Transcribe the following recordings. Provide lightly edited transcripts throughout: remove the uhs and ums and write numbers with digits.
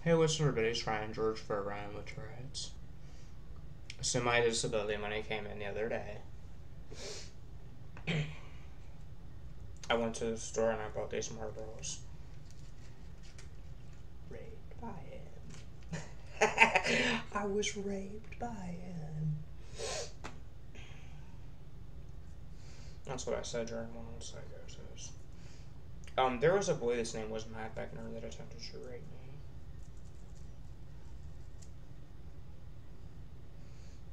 Hey, what's everybody's trying George for a rhyme with Tourette's. So my disability money came in the other day. I went to the store and I bought these marbles. Raped by him. I was raped by him. That's what I said during one of the psychosis. There was a boy, his name was Matt Beckner, that attempted to rape me.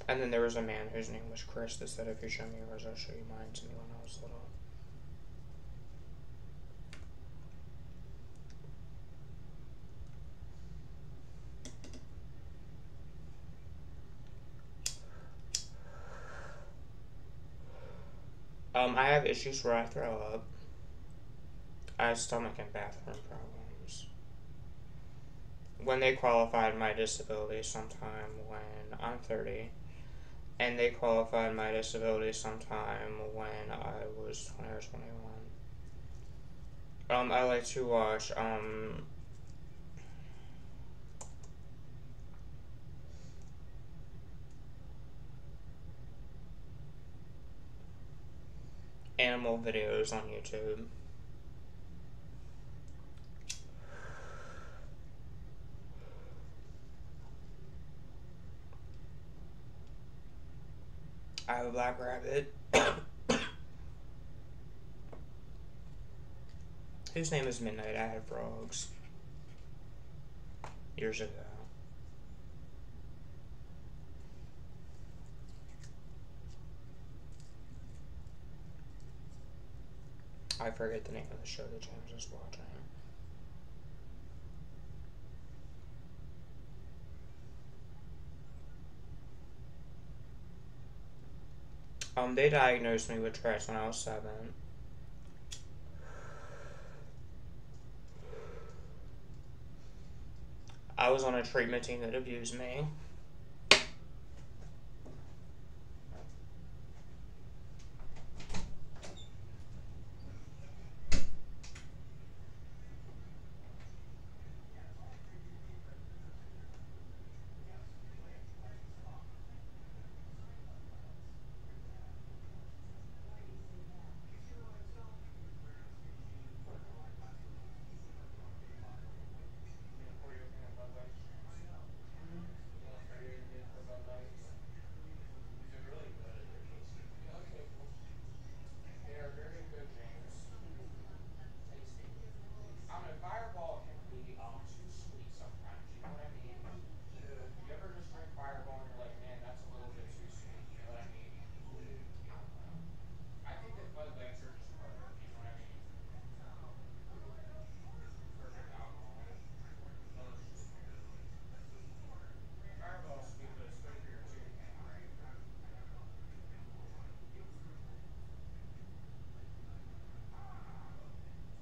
And then there was a man whose name was Chris that said, if you show me yours, I'll show you mine, to me when I was little. I have issues where I throw up. I have stomach and bathroom problems. When they qualified my disability sometime when I'm 30, and they qualified my disability sometime when I was 20 or 21. I like to watch, animal videos on YouTube. I have a black rabbit. Whose name is Midnight. I had frogs. Years ago. I forget the name of the show that James was watching. They diagnosed me with Tourette's when I was 7. I was on a treatment team that abused me.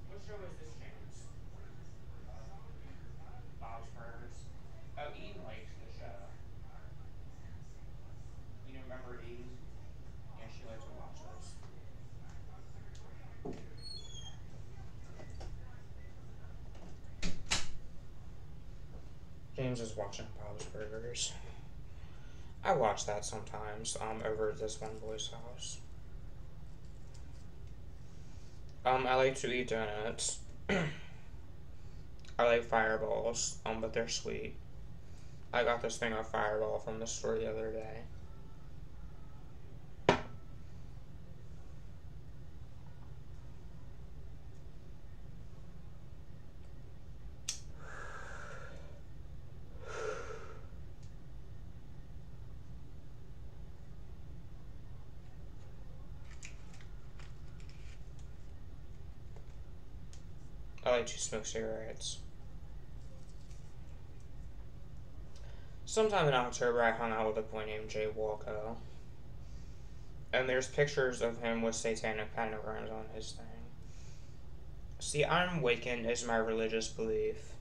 What show is this, James? Bob's Burgers. Oh, Eden liked the show. You know, remember Eden? Yeah, she liked to watch this. James is watching Bob's Burgers. I watch that sometimes, over at this one boy's house. I like to eat donuts. I like Fireballs, but they're sweet. I got this thing of Fireball from the store the other day. I like to smoke cigarettes. Sometime in October, I hung out with a boy named Jay Walco. And there's pictures of him with satanic pentagrams on his thing. See, I'm Wiccan is my religious belief.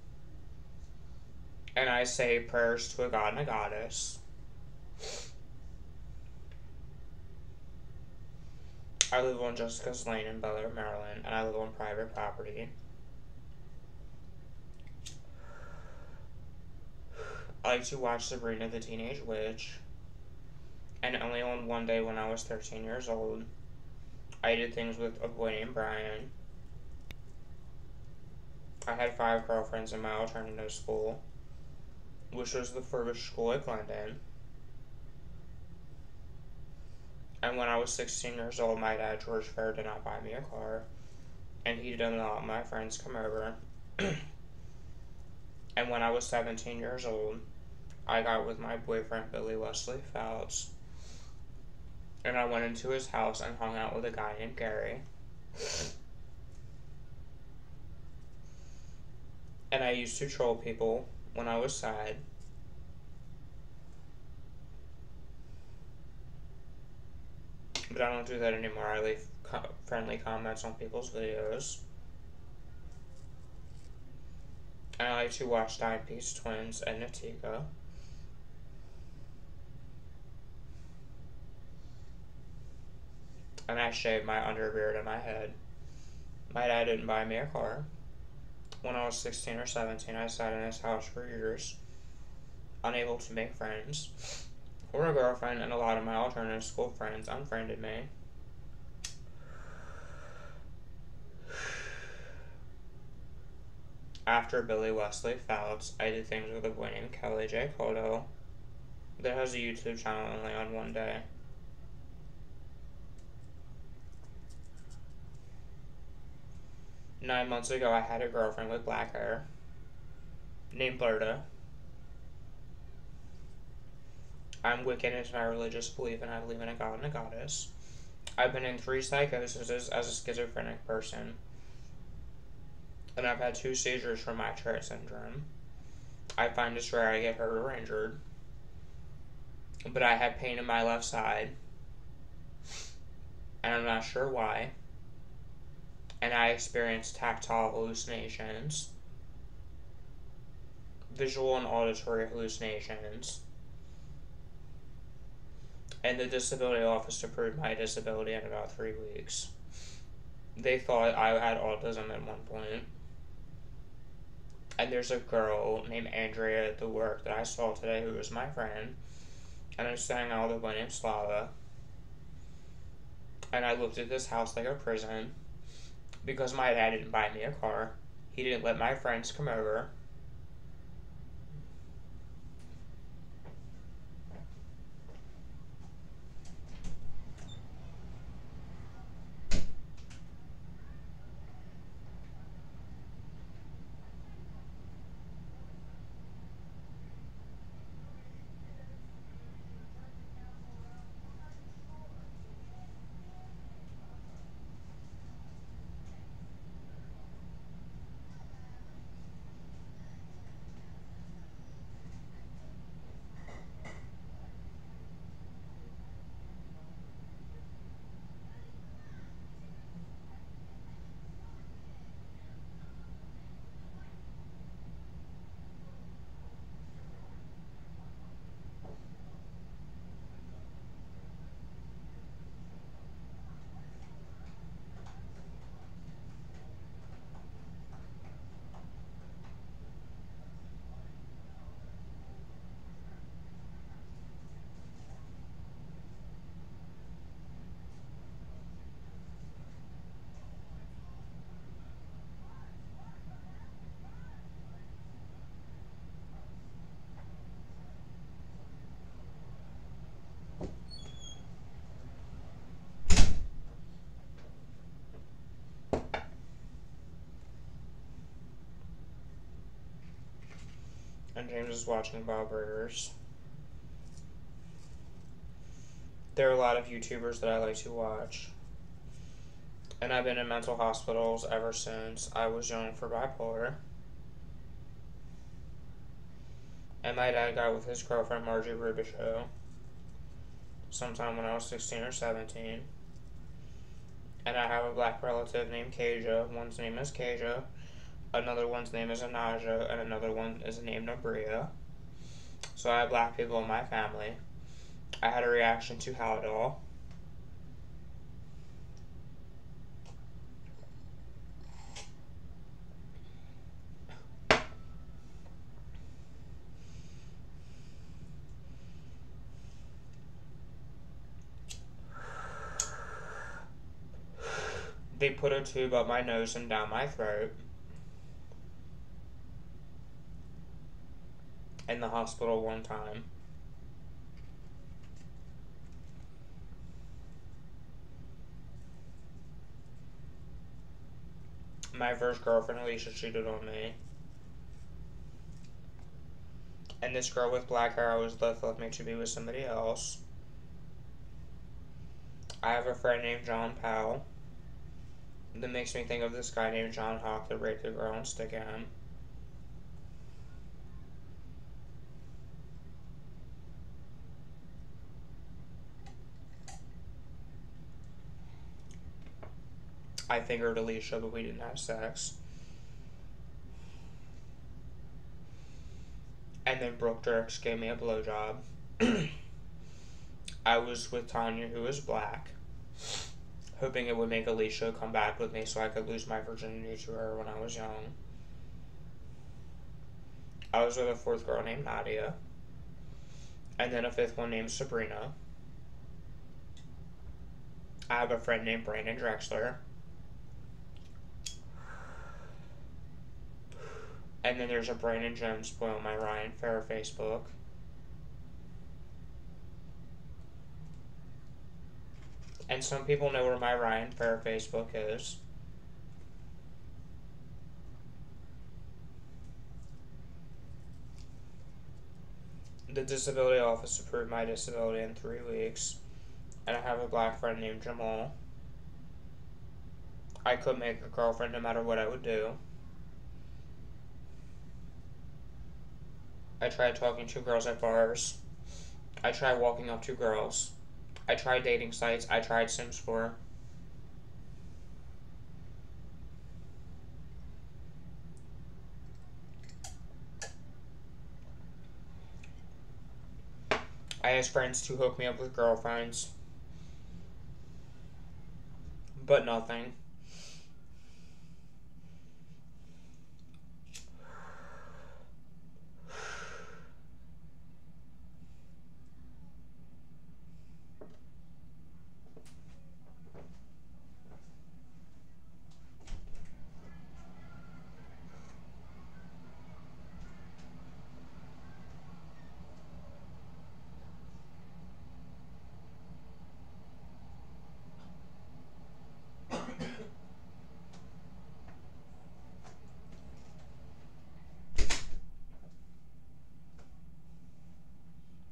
And I say prayers to a god and a goddess. I live on Jessica's Lane in Bel Air, Maryland, and I live on private property. I live on like to watch Sabrina the Teenage Witch. And only on one day when I was 13 years old, I did things with a boy named Brian. I had 5 girlfriends in my alternative school, which was the furthest school at Glendon. And when I was 16 years old, my dad, George Fair, did not buy me a car. And he didn't let my friends come over. And when I was 17 years old, I got with my boyfriend, Billy Wesley Fouts. And I went into his house and hung out with a guy named Gary. And I used to troll people when I was sad. But I don't do that anymore. I leave friendly comments on people's videos. And I like to watch Dime Piece Twins and Natika. And I shaved my underbeard and my head. My dad didn't buy me a car. When I was 16 or 17, I sat in his house for years, unable to make friends, or a girlfriend, and a lot of my alternative school friends unfriended me. After Billy Wesley Fouts, I did things with a boy named Kelly J. Cotto that has a YouTube channel only on one day. Nine months ago, I had a girlfriend with black hair named Berta. I'm Wiccan is my religious belief, and I believe in a god and a goddess. I've been in 3 psychoses as a schizophrenic person. And I've had 2 seizures from my Tourette syndrome. I find it's rare I get hurt or injured. But I have pain in my left side. And I'm not sure why. And I experience tactile hallucinations, visual and auditory hallucinations. And the disability office approved my disability in about 3 weeks. They thought I had autism at one point. And there's a girl named Andrea at the work that I saw today who was my friend. And I'm staying out with a boy named Slava. And I looked at this house like a prison. Because my dad didn't buy me a car. He didn't let my friends come over. And James is watching Bob Burgers. There are a lot of YouTubers that I like to watch. And I've been in mental hospitals ever since I was young for bipolar. And my dad got with his girlfriend Margie Rubichaux sometime when I was 16 or 17. And I have a black relative named Kaja. One's name is Kaja. Another one's name is Anaja. And another one is named Abria. So I have black people in my family. I had a reaction to Haldol. They put a tube up my nose and down my throat in the hospital one time. My first girlfriend, Alicia, cheated on me. And this girl with black hair I was left me to be with somebody else. I have a friend named John Powell. That makes me think of this guy named John Hawk that raped a girl and stick at him. I fingered Alicia, but we didn't have sex. And then Brooke Dirks gave me a blowjob. I was with Tanya, who was black, hoping it would make Alicia come back with me so I could lose my virginity to her when I was young. I was with a fourth girl named Nadia, and then a fifth one named Sabrina. I have a friend named Brandon Drexler. And then there's a Brandon Jones boy on my Ryan Fair Facebook. And some people know where my Ryan Fair Facebook is. The disability office approved my disability in 3 weeks. And I have a black friend named Jamal. I could make a girlfriend no matter what I would do. I tried talking to girls at bars. I tried walking up to girls. I tried dating sites. I tried Sims 4. I asked friends to hook me up with girlfriends. But nothing.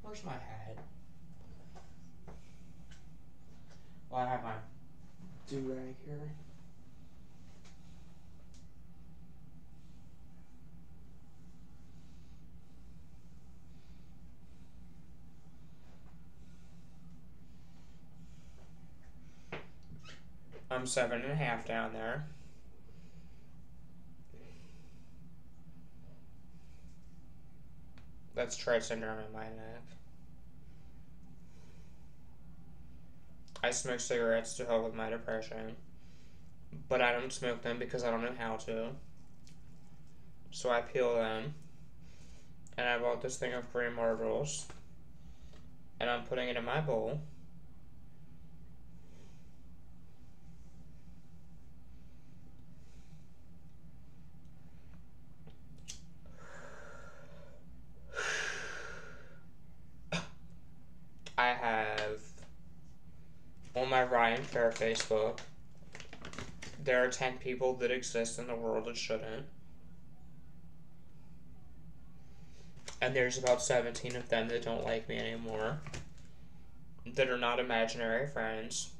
Where's my hat? Well, I have my do-rag here. I'm 7.5 down there. That's Tourette syndrome in my neck. I smoke cigarettes to help with my depression, but I don't smoke them because I don't know how to. So I peel them, and I bought this thing of Korean marbles, and I'm putting it in my bowl. I have on my Ryan Fair Facebook, there are 10 people that exist in the world that shouldn't. And there's about 17 of them that don't like me anymore. That are not imaginary friends.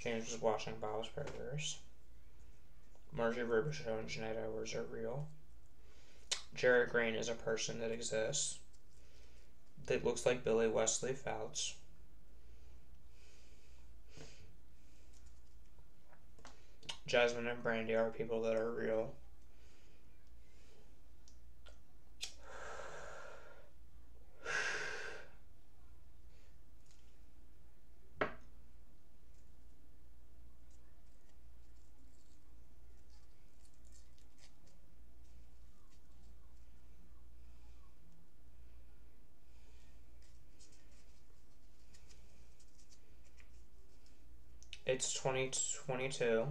James was watching Bob's Burgers. Margie Robichaux and Jeanette Edwards are real. Jared Green is a person that exists. That looks like Billy Wesley Fouts. Jasmine and Brandy are people that are real. It's 2022.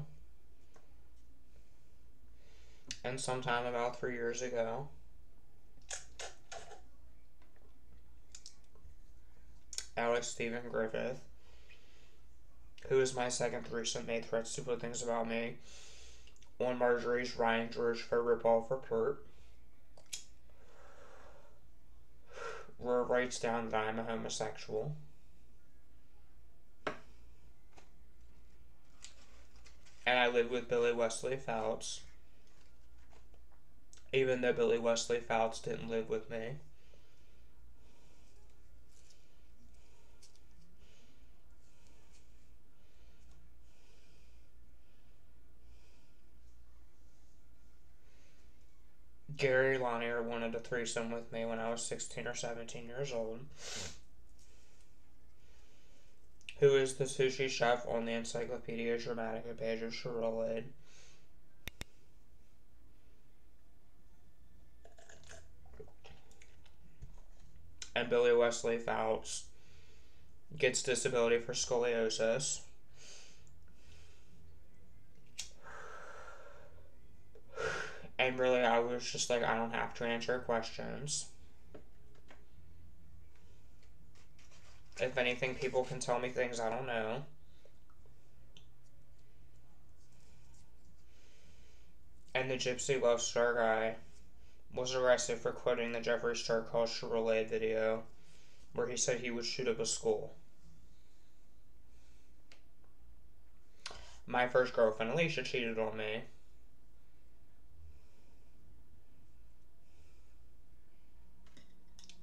And sometime about 3 years ago, Alex Stephen Griffith, who is my second threesome, made threats to put things about me on Marjorie's Ryan George for ripoff report, where it writes down that I am a homosexual. And I live with Billy Wesley Fouts, even though Billy Wesley Fouts didn't live with me. Gary Lanier wanted a threesome with me when I was 16 or 17 years old. Who is the sushi chef on the Encyclopedia Dramatica page of Tourette? And Billy Wesley Fouts gets disability for scoliosis. And really, I was just like, I don't have to answer questions. If anything, people can tell me things I don't know. And the Gypsy Love Star guy was arrested for quoting the Jeffree Star culture relay video where he said he would shoot up a school. My first girlfriend, Alicia, cheated on me.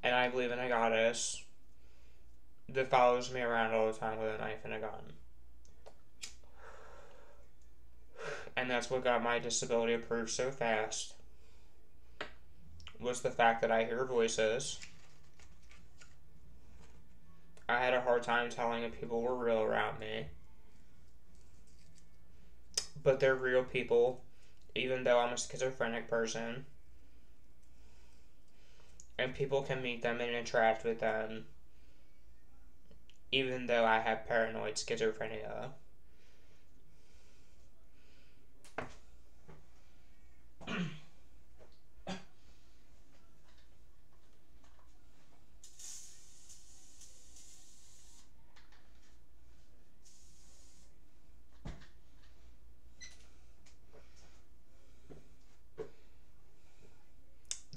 And I believe in a goddess that follows me around all the time with a knife and a gun. And that's what got my disability approved so fast, was the fact that I hear voices. I had a hard time telling if people were real around me. But they're real people, even though I'm a schizophrenic person. And people can meet them and interact with them, even though I have paranoid schizophrenia.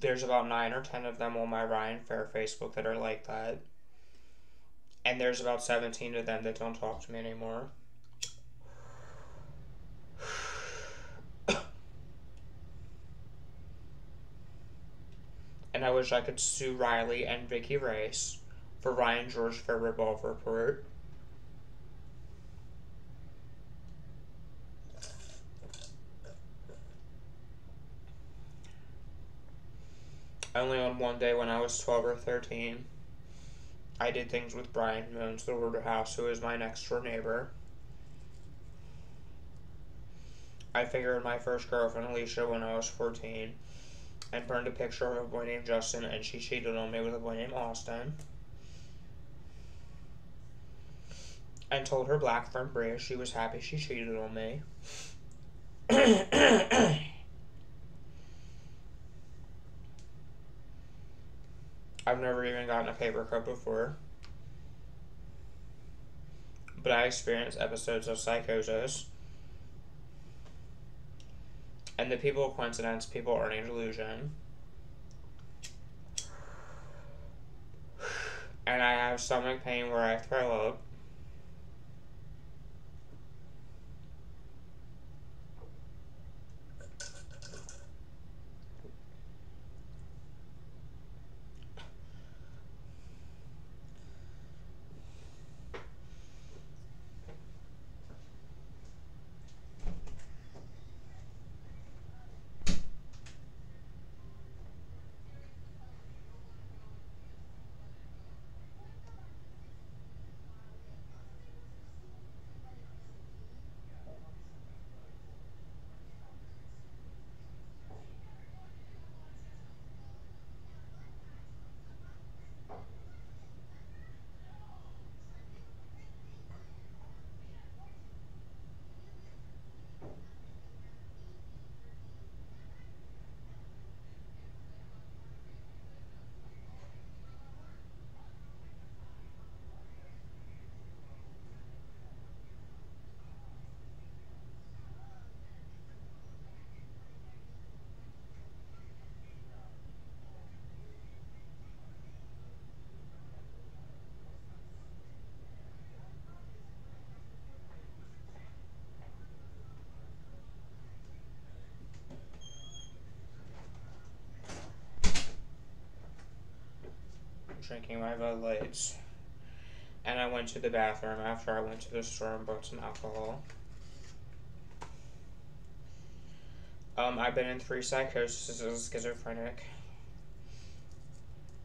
There's about 9 or 10 of them on my Ryan Fair Facebook that are like that. And there's about 17 of them that don't talk to me anymore. And I wish I could sue Riley and Vicky Race for Ryan George Fair ripoff report. Only on one day when I was 12 or 13, I did things with Brian, who owns the Order House, who is my next door neighbor. I figured my first girlfriend, Alicia, when I was 14, and burned a picture of a boy named Justin, and she cheated on me with a boy named Austin. And told her black friend Bria she was happy she cheated on me. I've never even gotten a paper cut before. But I experienced episodes of psychosis. And the people of coincidence, people are an illusion. And I have stomach pain where I throw up. drinking my Bud Lights. And I went to the bathroom after I went to the store and bought some alcohol. I've been in 3 psychoses as a schizophrenic.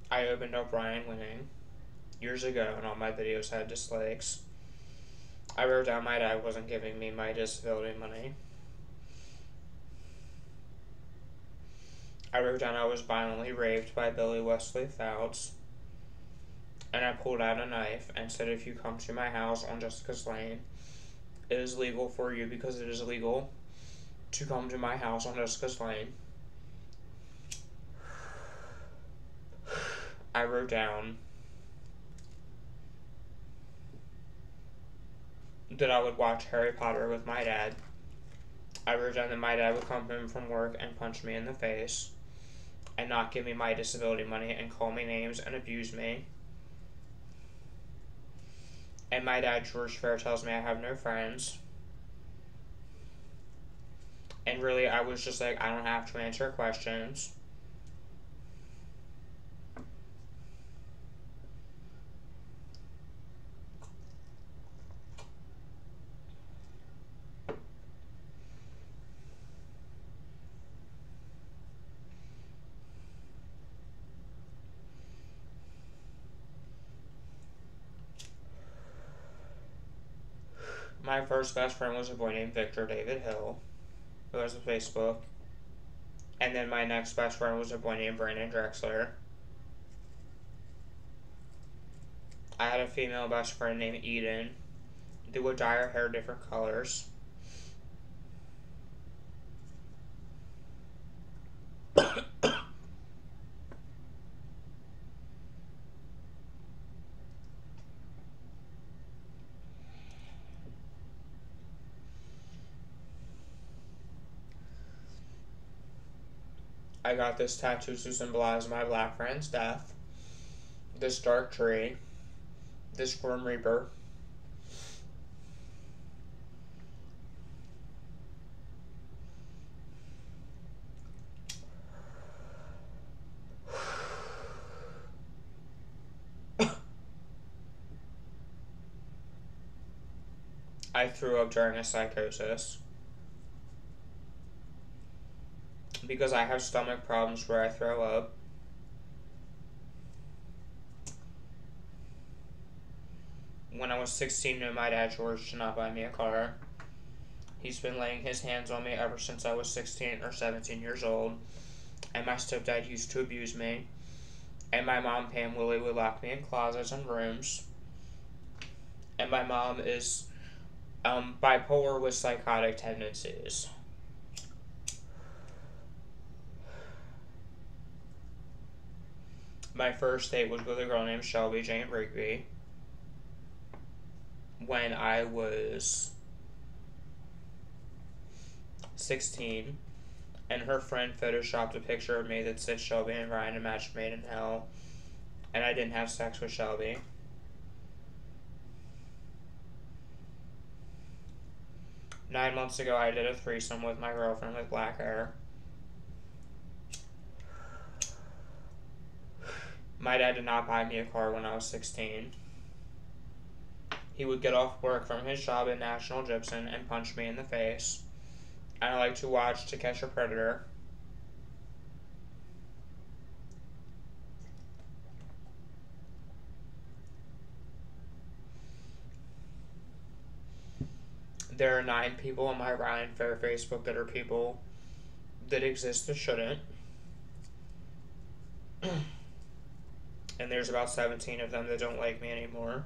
I opened up Ryan Winning years ago, and all my videos had dislikes. I wrote down my dad wasn't giving me my disability money. I wrote down I was violently raped by Billy Wesley Fouts. And I pulled out a knife and said, if you come to my house on Jessica's Lane, it is legal for you because it is illegal to come to my house on Jessica's Lane. I wrote down that I would watch Harry Potter with my dad. I wrote down that my dad would come home from work and punch me in the face and not give me my disability money and call me names and abuse me. And my dad, George Fair, tells me I have no friends. And really, I was just like, I don't have to answer questions. My first best friend was a boy named Victor David Hill, who has a Facebook. And then my next best friend was a boy named Brandon Drexler. I had a female best friend named Eden. They would dye her hair different colors. I got this tattoo to symbolize my black friend's death. This dark tree. This Grim Reaper. I threw up during a psychosis. Because I have stomach problems where I throw up. When I was 16, my dad, George, did not buy me a car. He's been laying his hands on me ever since I was 16 or 17 years old. And my stepdad used to abuse me. And my mom, Pam Willie, would lock me in closets and rooms. And my mom is bipolar with psychotic tendencies. My first date was with a girl named Shelby Jane Rigby when I was 16, and her friend photoshopped a picture of me that said Shelby and Ryan a match made in hell, and I didn't have sex with Shelby. Nine months ago, I did a threesome with my girlfriend with black hair. My dad did not buy me a car when I was 16. He would get off work from his job at National Gypsum and punch me in the face. And I like to watch To Catch a Predator. There are 9 people on my Ryan Fair Facebook that are people that exist that shouldn't. And there's about 17 of them that don't like me anymore.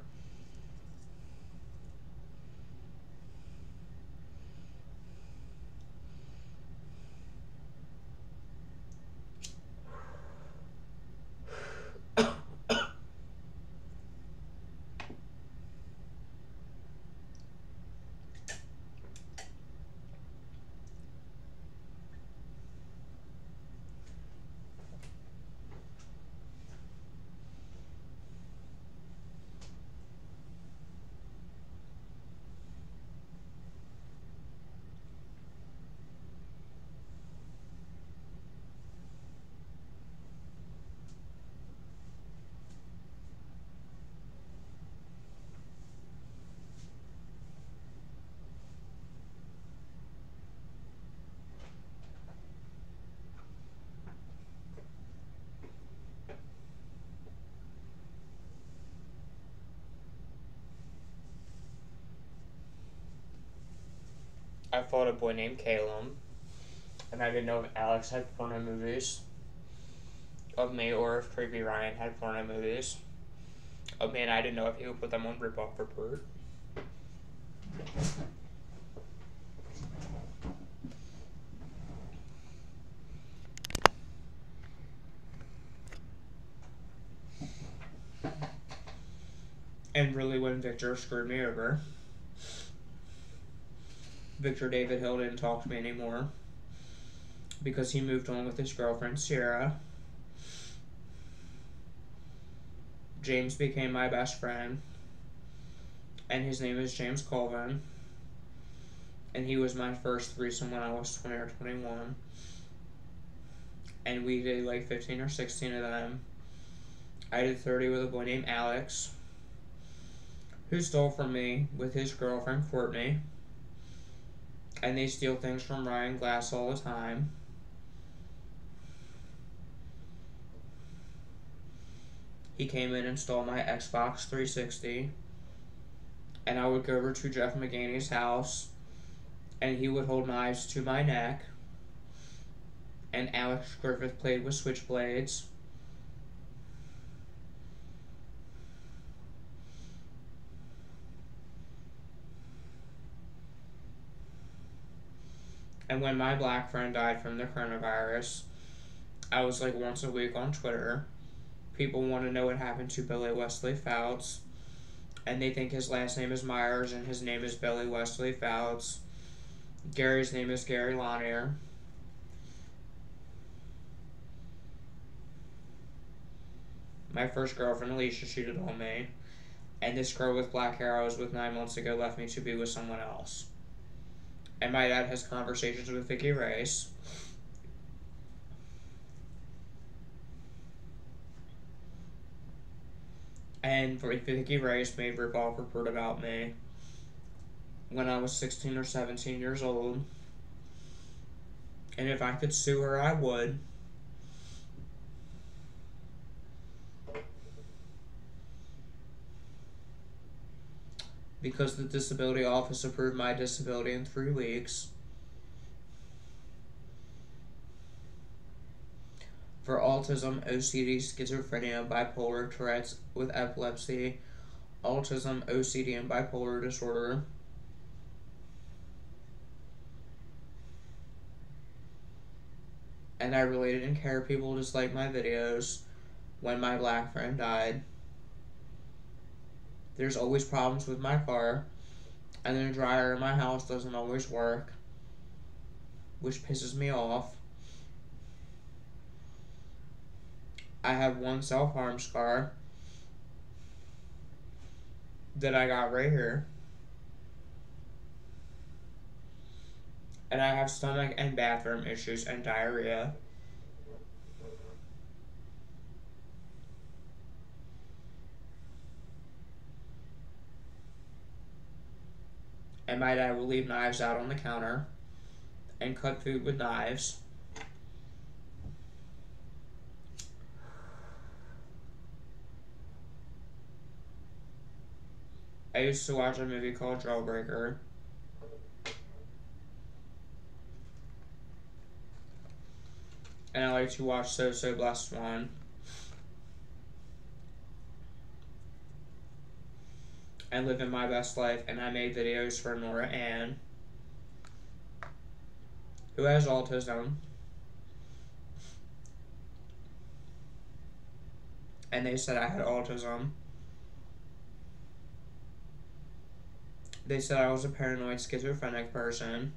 I followed a boy named Caleb, and I didn't know if Alex had porno movies of me or if Creepy Ryan had porno movies of me, and I didn't know if he would put them on Rip Off Report. And really, when Victor screwed me over, Victor David Hill didn't talk to me anymore because he moved on with his girlfriend Sierra. James became my best friend, and his name is James Colvin, and he was my first threesome when I was 20 or 21, and we did like 15 or 16 of them. I did 30 with a boy named Alex, who stole from me with his girlfriend Courtney, and they steal things from Ryan Glass all the time. He came in and stole my Xbox 360, and I would go over to Jeff McGaney's house, and he would hold knives to my neck, and Alex Griffith played with switchblades. And when my black friend died from the coronavirus, I was like once a week on Twitter. People want to know what happened to Billy Wesley Fouts, and they think his last name is Myers and his name is Billy Wesley Fouts. Gary's name is Gary Lanier. My first girlfriend Alicia cheated on me, and this girl with black hair I was with 9 months ago left me to be with someone else. And my dad has conversations with Vicky Rice. And Vicky Rice made Rip Off Report about me when I was 16 or 17 years old. And if I could sue her, I would. Because the disability office approved my disability in 3 weeks. For autism, OCD, schizophrenia, bipolar, Tourette's with epilepsy, autism, OCD, and bipolar disorder. And I really didn't care. People disliked my videos when my black friend died. There's always problems with my car, and the dryer in my house doesn't always work, which pisses me off. I have one self-harm scar that I got right here. And I have stomach and bathroom issues and diarrhea. And my dad will leave knives out on the counter and cut food with knives. I used to watch a movie called Jawbreaker. And I like to watch So Blessed One. And Living My Best Life, and I made videos for Nora Ann, who has autism. And they said I had autism. They said I was a paranoid schizophrenic person.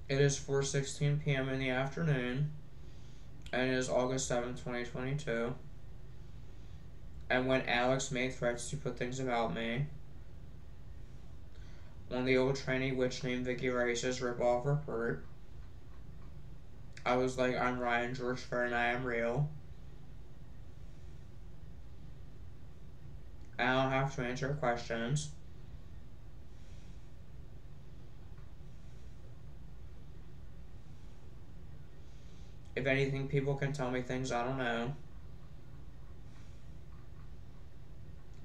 It is 4:16 p.m. in the afternoon, and it is August 7th, 2022. And when Alex made threats to put things about me on the old tranny witch named Vicky Rice's Rip Off Report, I was like, I'm Ryan George Fair and I am real. I don't have to answer questions. If anything, people can tell me things I don't know.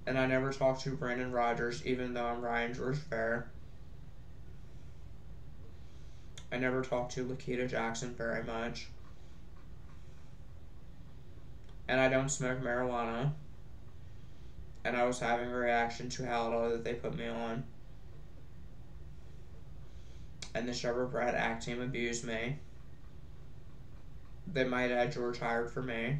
And I never talked to Brandon Rogers, even though I'm Ryan George Fair. I never talked to Lakita Jackson very much. And I don't smoke marijuana. And I was having a reaction to Haldol that they put me on. And the Shepherd Brad act team abused me. That my dad George hired for me.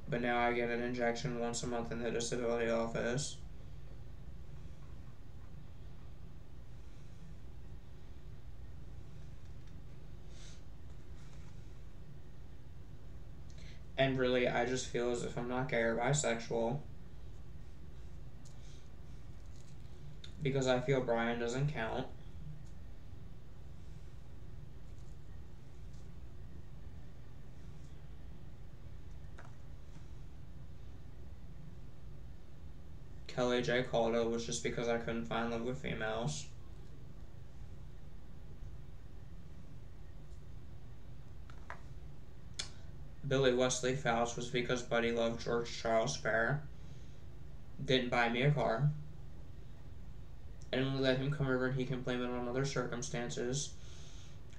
But now I get an injection once a month in the disability office. And really, I just feel as if I'm not gay or bisexual. Because I feel Brian doesn't count. Kelly J. Caldo was just because I couldn't find love with females. Billy Wesley Faust was because Buddy loved George Charles Fair. Didn't buy me a car. And only let him come over and he can blame it on other circumstances.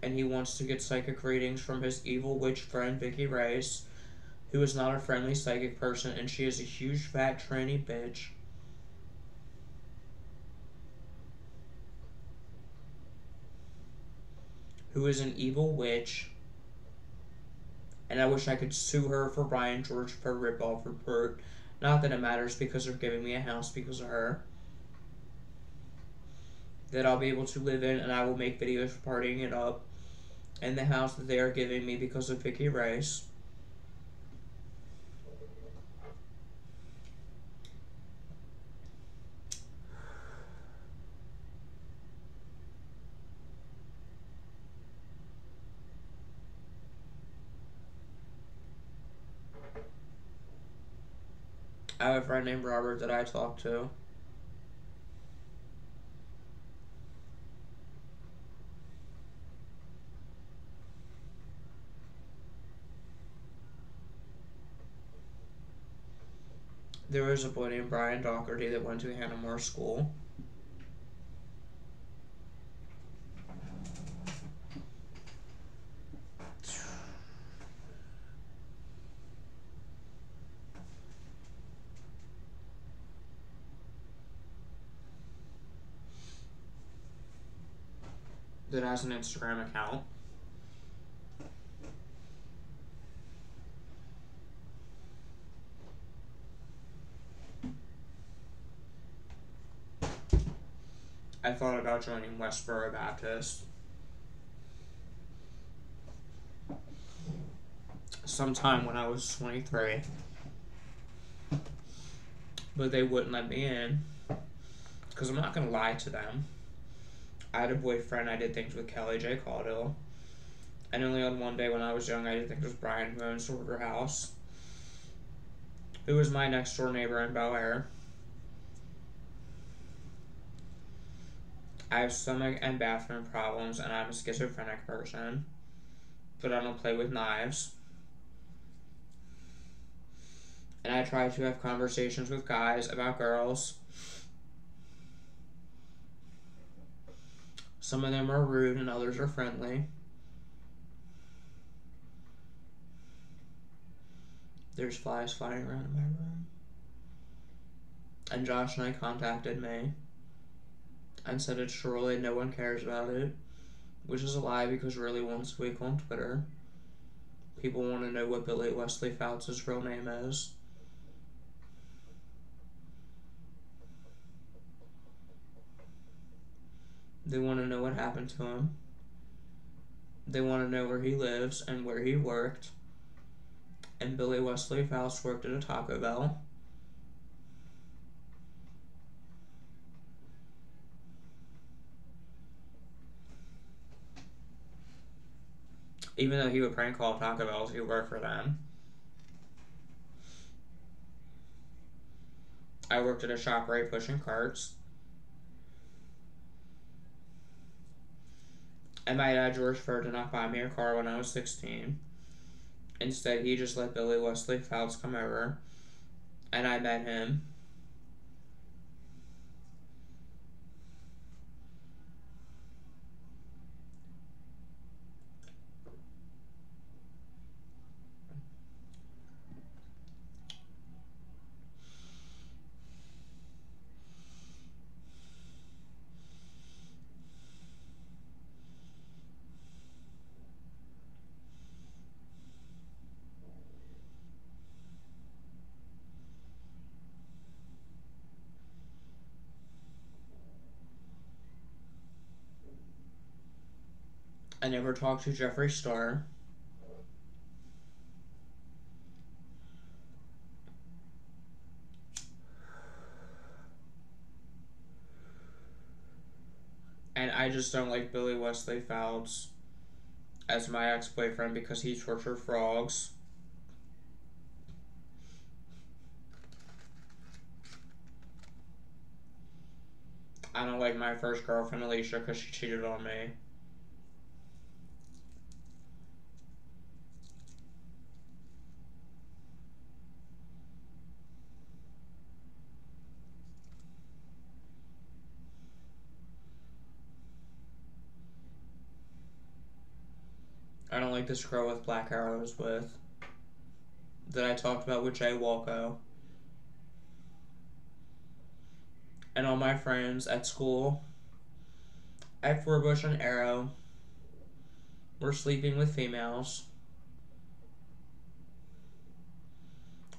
And he wants to get psychic readings from his evil witch friend Vicky Rice, who is not a friendly psychic person, and she is a huge fat tranny bitch. Who is an evil witch. And I wish I could sue her for Brian George for ripoff report. Not that it matters because they're giving me a house because of her. That I'll be able to live in, and I will make videos for partying it up in the house that they are giving me because of Vicky Rice. I have a friend named Robert that I talk to. There was a boy named Brian Doherty that went to Hannah Moore School. That has an Instagram account. I thought about joining Westboro Baptist sometime when I was 23, but they wouldn't let me in because I'm not going to lie to them. I had a boyfriend, I did things with Kelly J. Caudill, and only on one day when I was young I did things with Brian, who owns Sorter House, who was my next door neighbor in Bel Air. I have stomach and bathroom problems, and I'm a schizophrenic person, but I don't play with knives. And I try to have conversations with guys about girls. Some of them are rude and others are friendly. There's flies flying around in my room. And Josh and I contacted me and said it's truly no one cares about it, which is a lie because really once a week on Twitter, people want to know what Billy Wesley Faust's real name is. They want to know what happened to him. They want to know where he lives and where he worked. And Billy Wesley Faust worked at a Taco Bell. Even though he would prank call Taco Bells, he worked for them. I worked at a ShopRite pushing carts. And my dad, George Fur, did not buy me a car when I was 16. Instead, he just let Billy Wesley Phelps come over, and I met him. I never talked to Jeffree Star. And I just don't like Billy Wesley Phelps as my ex-boyfriend because he tortured frogs. I don't like my first girlfriend, Alicia, because she cheated on me. I don't like this girl with black hair I was with, that I talked about with Jay Walco. And all my friends at school, at Forbush and Arrow, were sleeping with females.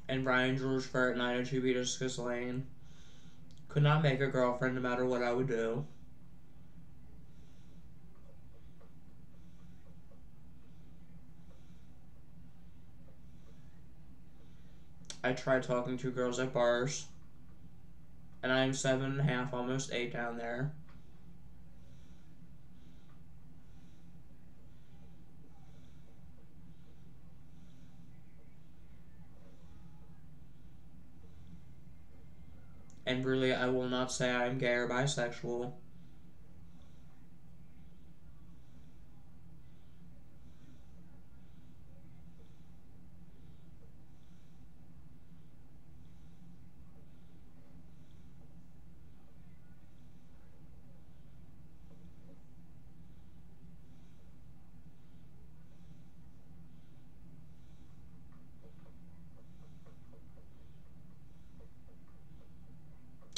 And Ryan George Fair at 902 Beatiscus Lane could not make a girlfriend no matter what I would do. I tried talking to girls at bars, and I am 7.5, almost 8 down there. And really, I will not say I am gay or bisexual.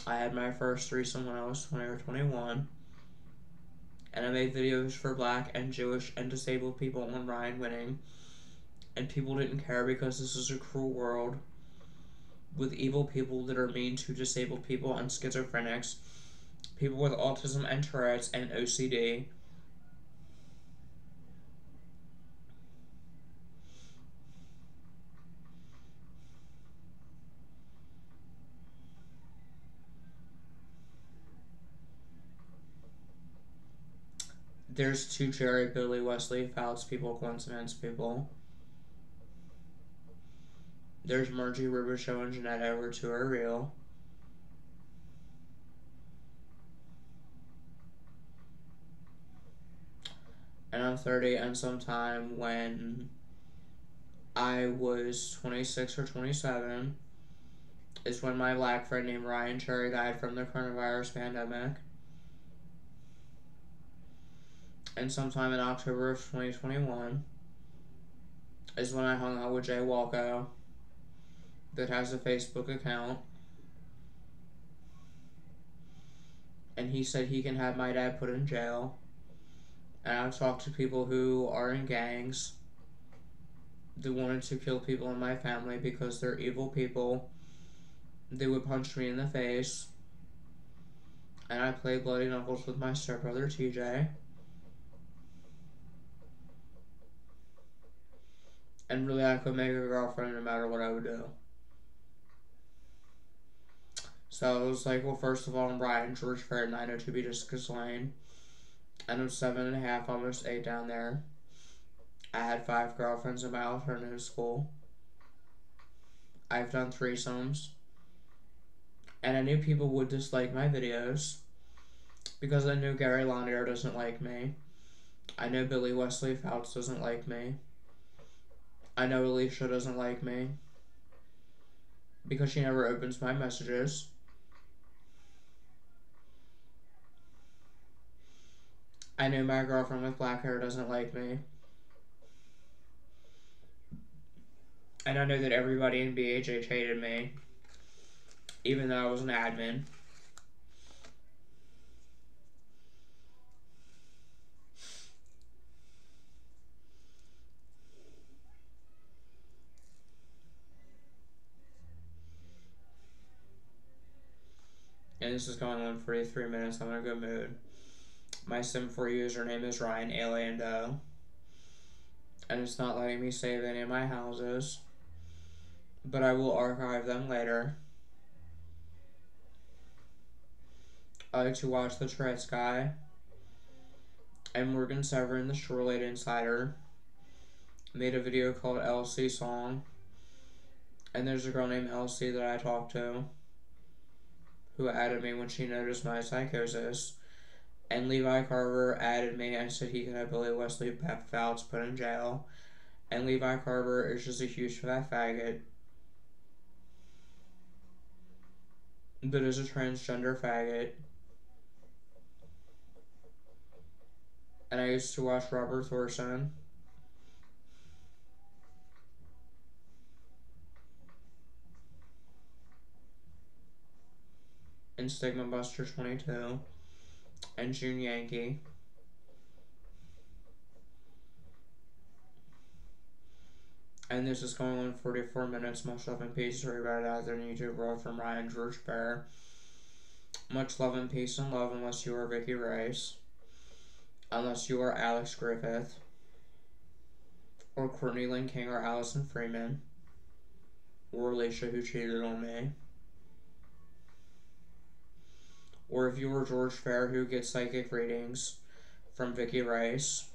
I had my first threesome when I was 20 or 21. And I made videos for black and Jewish and disabled people on Ryan Winning. And people didn't care because this is a cruel world with evil people that are mean to disabled people and schizophrenics, people with autism and Tourette's and OCD. There's two Jerry, Billy, Wesley, Phelps people, coincidence people. There's Margie, Ribershow, and Jeanette Edwards who are real. And I'm 30, and sometime when I was 26 or 27 is when my black friend named Ryan Cherry died from the coronavirus pandemic. And sometime in October of 2021 is when I hung out with Jay Walco, that has a Facebook account. And he said he can have my dad put in jail. And I've talked to people who are in gangs that wanted to kill people in my family because they're evil people. They would punch me in the face. And I played Bloody Knuckles with my stepbrother TJ. And really, I could make a girlfriend no matter what I would do. So I was like, well, first of all, I'm Ryan George Fair at 902 Beatiscus Lane. And I'm 7.5, almost 8 down there. I had 5 girlfriends in my alternative school. I've done threesomes. And I knew people would dislike my videos because I knew Gary Lanier doesn't like me. I know Billy Wesley Phelps doesn't like me. I know Alicia doesn't like me because she never opens my messages. I know my girlfriend with black hair doesn't like me. And I know that everybody in BHH hated me, even though I was an admin. And this is going on 43 minutes. I'm in a good mood. My Sim4 username is Ryan Aliendo. And it's not letting me save any of my houses. But I will archive them later. I like to watch the Tourette guy. And Morgan Severin, the Shorelade Insider, made a video called LC Song. And there's a girl named LC that I talked to who added me when she noticed my psychosis. And Levi Carver added me and said he could have Billy Wesley Fouts put in jail. And Levi Carver is just a huge fat faggot. But is a transgender faggot. And I used to watch Robert Thorson. And Stigma Buster 22. And June Yankee. And this is going on 44 minutes. Much love and peace to everybody out there in the YouTube world from Ryan George Bear. Much love and peace and love unless you are Vicky Rice. Unless you are Alex Griffith. Or Courtney Lynn King or Allison Freeman. Or Alicia who cheated on me. Or if you are George Fair who gets psychic readings from Vicky Rice.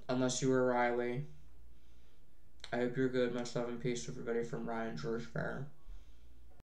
Unless you are Riley. I hope you're good. Much love and peace to everybody from Ryan George Fair.